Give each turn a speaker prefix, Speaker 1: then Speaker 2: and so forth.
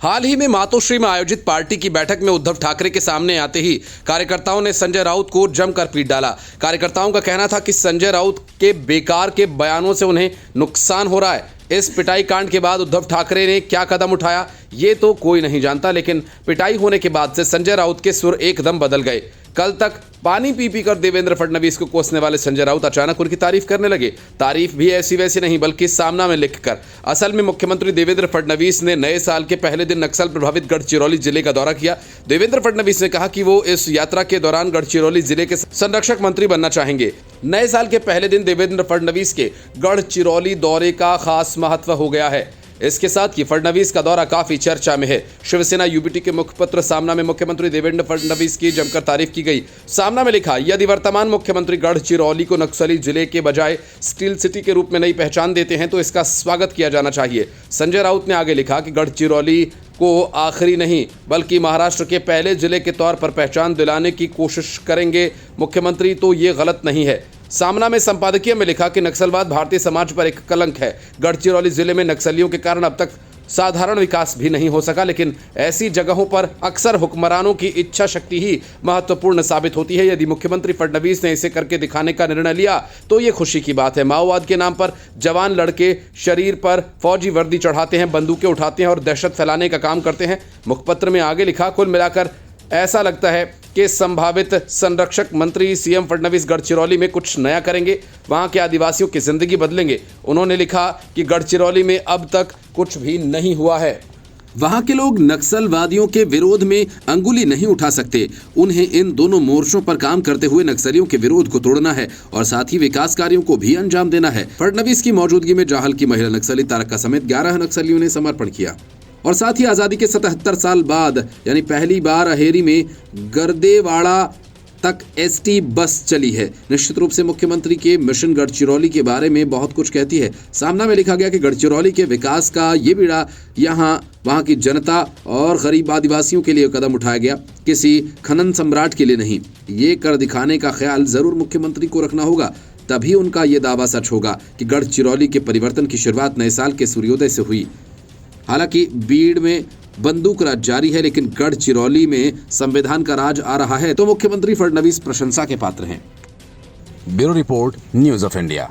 Speaker 1: हाल ही में मातोश्री में आयोजित पार्टी की बैठक में उद्धव ठाकरे के सामने आते ही कार्यकर्ताओं ने संजय राउत को जमकर पीट डाला। कार्यकर्ताओं का कहना था कि संजय राउत के बेकार के बयानों से उन्हें नुकसान हो रहा है। इस पिटाई कांड के बाद उद्धव ठाकरे ने क्या कदम उठाया ये तो कोई नहीं जानता, लेकिन पिटाई होने के बाद से संजय राउत के सुर एकदम बदल गए। कल तक पानी पी पी कर देवेंद्र फडणवीस को कोसने वाले संजय राउत अचानक उनकी तारीफ करने लगे। तारीफ भी ऐसी वैसी नहीं बल्कि सामना में लिखकर। असल में मुख्यमंत्री देवेंद्र फडणवीस ने नए साल के पहले दिन नक्सल प्रभावित गढ़चिरौली जिले का दौरा किया। देवेंद्र फडणवीस ने कहा कि वो इस यात्रा के दौरान गढ़चिरौली जिले के संरक्षक मंत्री बनना चाहेंगे। नए साल के पहले दिन देवेंद्र फडणवीस के गढ़चिरौली दौरे का खास महत्व हो गया है। इसके साथ ही फडणवीस का दौरा काफी चर्चा में है। शिवसेना यूबीटी के मुखपत्र सामना में मुख्यमंत्री देवेंद्र फडणवीस की जमकर तारीफ की गई। सामना में लिखा, यदि वर्तमान मुख्यमंत्री गढ़चिरौली को नक्सली जिले के बजाय स्टील सिटी के रूप में नई पहचान देते हैं तो इसका स्वागत किया जाना चाहिए। संजय राउत ने आगे लिखा कि गढ़चिरौली को आखिरी नहीं बल्कि महाराष्ट्र के पहले जिले के तौर पर पहचान दिलाने की कोशिश करेंगे मुख्यमंत्री, तो ये गलत नहीं है। सामना में संपादकीय में लिखा कि नक्सलवाद भारतीय समाज पर एक कलंक है। गढ़चिरौली जिले में नक्सलियों के कारण अब तक साधारण विकास भी नहीं हो सका, लेकिन ऐसी जगहों पर अक्सर हुक्मरानों की इच्छा शक्ति ही महत्वपूर्ण साबित होती है। यदि मुख्यमंत्री फडणवीस ने इसे करके दिखाने का निर्णय लिया तो ये खुशी की बात है। माओवाद के नाम पर जवान लड़के शरीर पर फौजी वर्दी चढ़ाते हैं, बंदूकें उठाते हैं और दहशत फैलाने का काम करते हैं। मुखपत्र में आगे लिखा, कुल मिलाकर ऐसा लगता है कि संभावित संरक्षक मंत्री सीएम फडणवीस गढ़चिरौली में कुछ नया करेंगे, वहां के आदिवासियों की जिंदगी बदलेंगे। उन्होंने लिखा कि गढ़चिरौली में अब तक कुछ भी नहीं हुआ है।
Speaker 2: वहां के लोग नक्सलवादियों के विरोध में अंगुली नहीं उठा सकते। उन्हें इन दोनों मोर्चों पर काम करते हुए नक्सलियों के विरोध को तोड़ना है और साथ ही विकास कार्यों को भी अंजाम देना है। फडणवीस की मौजूदगी में जाहल की महिला नक्सली तारका समेत 11 नक्सलियों ने समर्पण किया और साथ ही आजादी के 77 साल बाद यानी पहली बार अहेरी में गर्देवाड़ा तक एसटी बस चली है। निश्चित रूप से मुख्यमंत्री के मिशन गढ़चिरौली के बारे में बहुत कुछ कहती है। सामना में लिखा गया कि गढ़चिरौली के विकास का ये बीड़ा वहाँ की जनता और गरीब आदिवासियों के लिए कदम उठाया गया, किसी खनन सम्राट के लिए नहीं। ये कर दिखाने का ख्याल जरूर मुख्यमंत्री को रखना होगा, तभी उनका ये दावा सच होगा कि गढ़चिरौली के परिवर्तन की शुरुआत नए साल के सूर्योदय से हुई। हालांकि बीड़ में बंदूक राज जारी है, लेकिन गढ़चिरौली में संविधान का राज आ रहा है, तो मुख्यमंत्री फडणवीस प्रशंसा के पात्र हैं।
Speaker 3: Bureau report, news of India.